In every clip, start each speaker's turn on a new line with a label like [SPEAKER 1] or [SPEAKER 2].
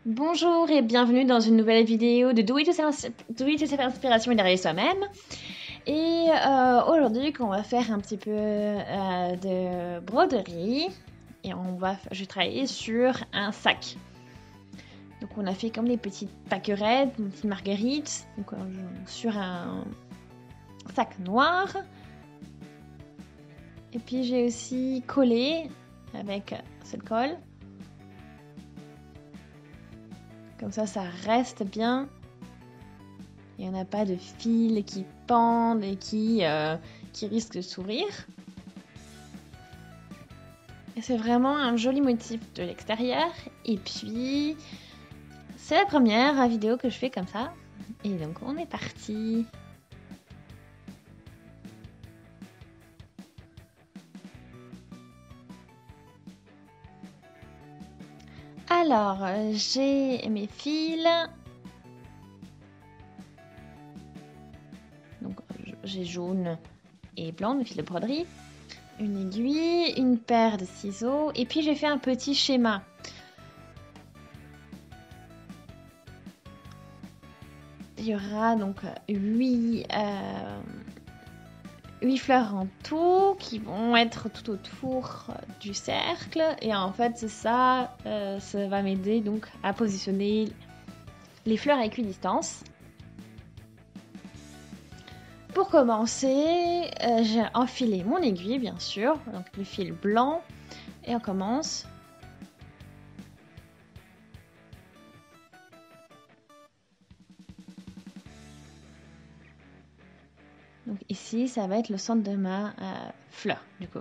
[SPEAKER 1] Bonjour et bienvenue dans une nouvelle vidéo de Do It Yourself Inspiration et derrière soi-même. Et aujourd'hui, on va faire un petit peu de broderie et je vais travailler sur un sac. Donc on a fait comme des petites pâquerettes, des petites marguerites, donc, sur un sac noir. Et puis j'ai aussi collé avec cette colle. Comme ça reste bien. Il n'y en a pas de fils qui pendent et qui risquent de s'ouvrir. Et c'est vraiment un joli motif de l'extérieur. Et puis, c'est la première vidéo que je fais comme ça. Et donc, on est parti. Alors, j'ai mes fils. Donc, j'ai jaune et blanc, mes fils de broderie. Une aiguille, une paire de ciseaux. Et puis, j'ai fait un petit schéma. Il y aura donc 8 fleurs en tout qui vont être tout autour du cercle. Et en fait, ça va m'aider donc à positionner les fleurs à équidistance. Pour commencer, j'ai enfilé mon aiguille, bien sûr, donc le fil blanc. Et on commence. Donc ici, ça va être le centre de ma fleur, du coup.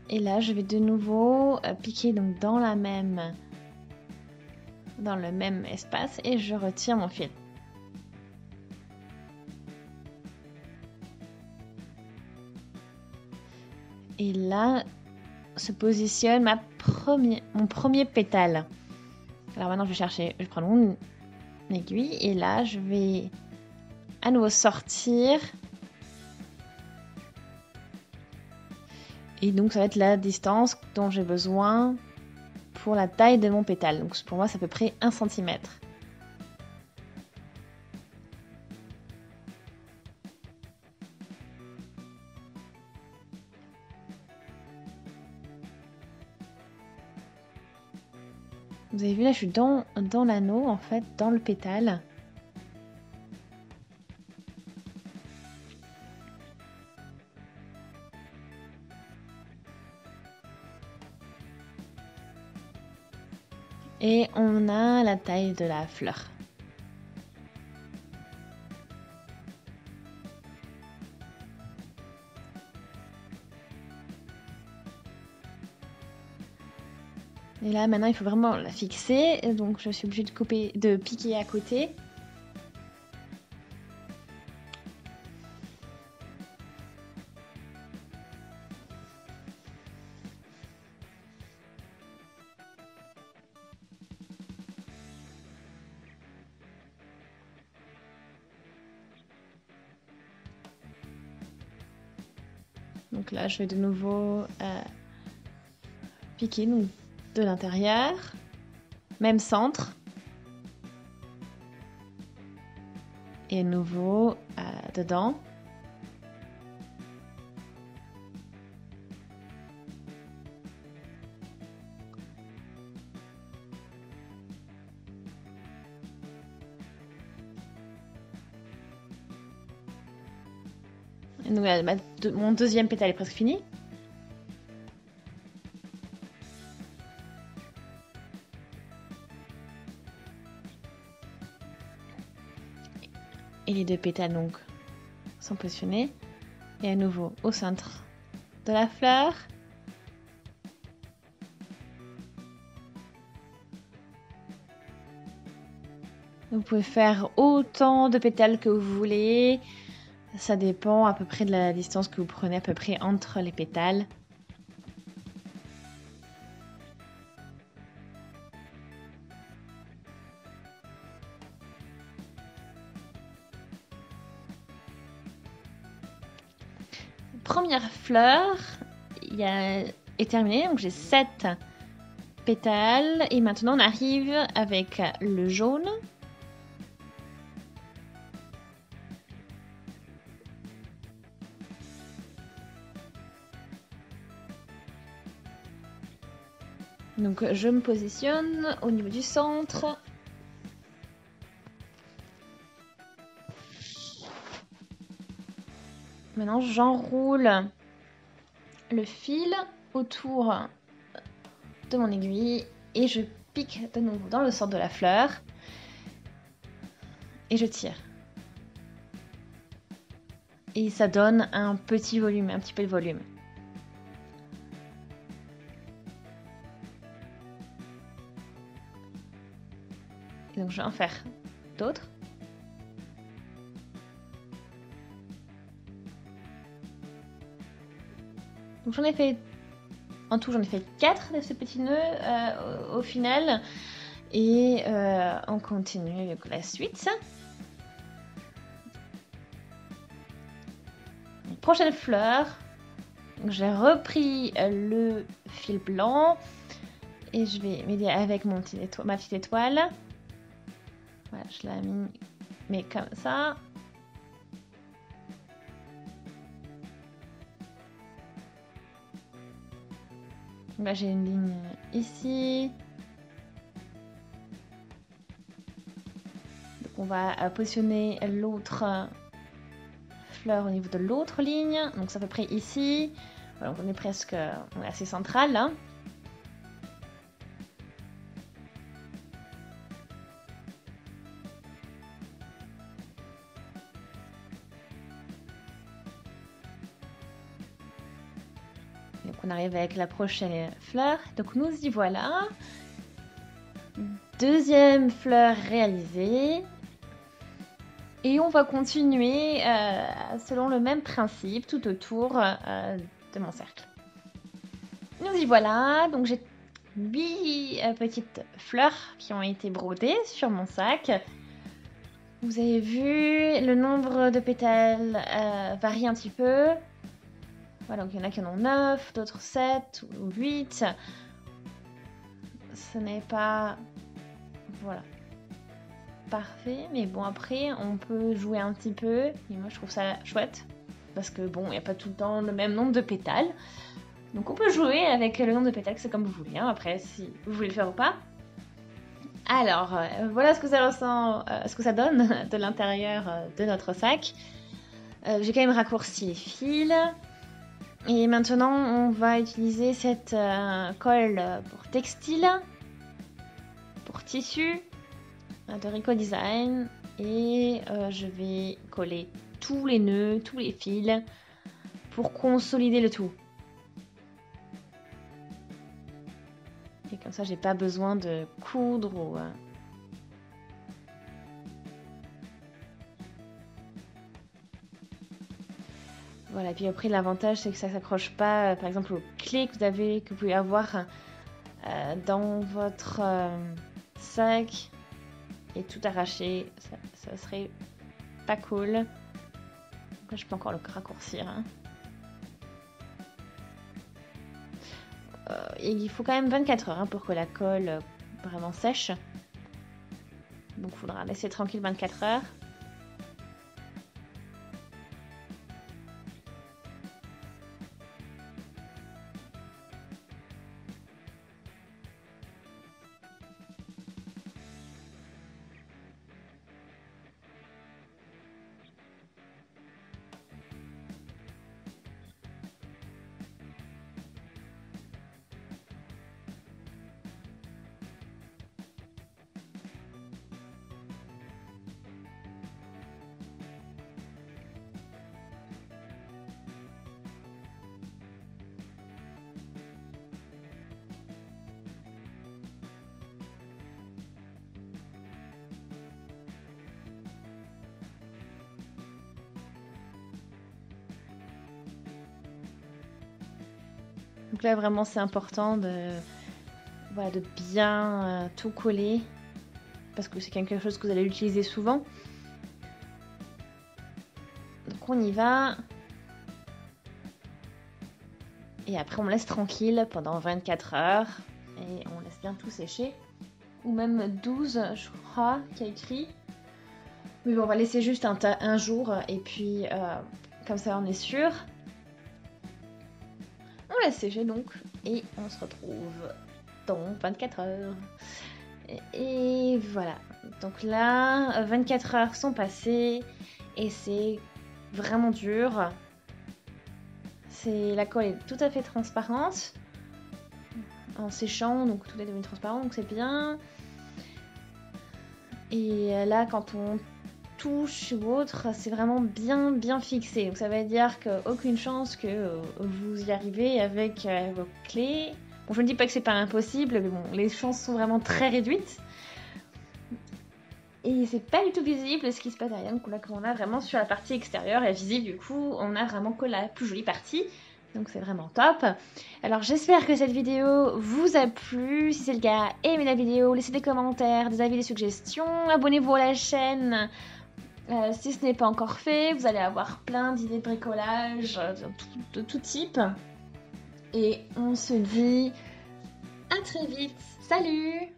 [SPEAKER 1] Et là, je vais de nouveau piquer donc dans le même espace et je retire mon fil. Et là se positionne mon premier pétale. Alors maintenant, je vais prendre mon aiguille et là, je vais à nouveau sortir. Et donc, ça va être la distance dont j'ai besoin pour la taille de mon pétale. Donc, pour moi, c'est à peu près 1 cm. Vous avez vu, là, je suis dans l'anneau, en fait, dans le pétale. Et on a la taille de la fleur. Et là, maintenant, il faut vraiment la fixer. Donc, je suis obligée de piquer à côté. Donc là, je vais de nouveau piquer donc, de l'intérieur. Même centre. Et à nouveau dedans. Et donc, mon deuxième pétale est presque fini. Et les deux pétales donc sont positionnés. Et à nouveau au centre de la fleur. Vous pouvez faire autant de pétales que vous voulez. Ça dépend à peu près de la distance que vous prenez à peu près entre les pétales. première fleur est terminée, donc j'ai 7 pétales. Et maintenant on arrive avec le jaune. Donc je me positionne au niveau du centre. Maintenant j'enroule le fil autour de mon aiguille et je pique de nouveau dans le centre de la fleur et je tire. Et ça donne un petit volume, un petit peu de volume. Et donc je vais en faire d'autres. Donc j'en ai fait, en tout j'en ai fait 4 de ces petits nœuds au final. Et on continue avec la suite. Prochaine fleur. J'ai repris le fil blanc. Et je vais m'aider avec ma petite étoile. Voilà, je l'ai mis comme ça. Là j'ai une ligne ici. Donc on va positionner l'autre fleur au niveau de l'autre ligne. Donc c'est à peu près ici. Voilà, on est assez central là. Donc on arrive avec la prochaine fleur. Donc nous y voilà. Deuxième fleur réalisée. Et on va continuer selon le même principe tout autour de mon cercle. Nous y voilà. Donc j'ai 8 petites fleurs qui ont été brodées sur mon sac. Vous avez vu, le nombre de pétales varie un petit peu. Voilà, donc il y en a qui en ont 9, d'autres 7 ou 8. Ce n'est pas... Voilà. Parfait, mais bon, après, on peut jouer un petit peu. Et moi, je trouve ça chouette. Parce que bon, il n'y a pas tout le temps le même nombre de pétales. Donc on peut jouer avec le nombre de pétales, c'est comme vous voulez. Hein, après, si vous voulez le faire ou pas. Alors, voilà ce que ça ressent, ce que ça donne de l'intérieur de notre sac. J'ai quand même raccourci les fils. Et maintenant, on va utiliser cette colle pour textile, pour tissu, de Rico Design. Et je vais coller tous les nœuds, tous les fils, pour consolider le tout. Et comme ça, j'ai pas besoin de coudre ou... Voilà, puis après l'avantage c'est que ça s'accroche pas, par exemple aux clés que vous pouvez avoir dans votre sac et tout arracher, ça serait pas cool. Donc, je peux encore le raccourcir. Hein. Et il faut quand même 24 heures pour que la colle vraiment sèche. Donc il faudra laisser tranquille 24 heures. Donc là, vraiment, c'est important de bien tout coller parce que c'est quelque chose que vous allez utiliser souvent. Donc on y va. Et après, on laisse tranquille pendant 24 heures. Et on laisse bien tout sécher. Ou même 12, je crois, qu'il y a écrit. Mais bon, on va laisser juste un jour. Et puis, comme ça, on est sûr. On laisse sécher donc. Et on se retrouve dans 24 heures. Et voilà. Donc là, 24 heures sont passées. Et c'est vraiment dur. La colle est tout à fait transparente en séchant, donc tout est devenu transparent, donc c'est bien. Et là, quand on touche ou autre, c'est vraiment bien fixé. Donc ça veut dire qu'aucune chance que vous y arrivez avec vos clés. Bon, je ne dis pas que c'est pas impossible, mais bon, les chances sont vraiment très réduites. Et c'est pas du tout visible ce qui se passe derrière. Donc là, quand on a vraiment sur la partie extérieure est visible, du coup, on a vraiment que la plus jolie partie. Donc c'est vraiment top. Alors j'espère que cette vidéo vous a plu. Si c'est le cas, aimez la vidéo, laissez des commentaires, des avis, des suggestions. Abonnez-vous à la chaîne si ce n'est pas encore fait. Vous allez avoir plein d'idées de bricolage de tout type. Et on se dit à très vite. Salut!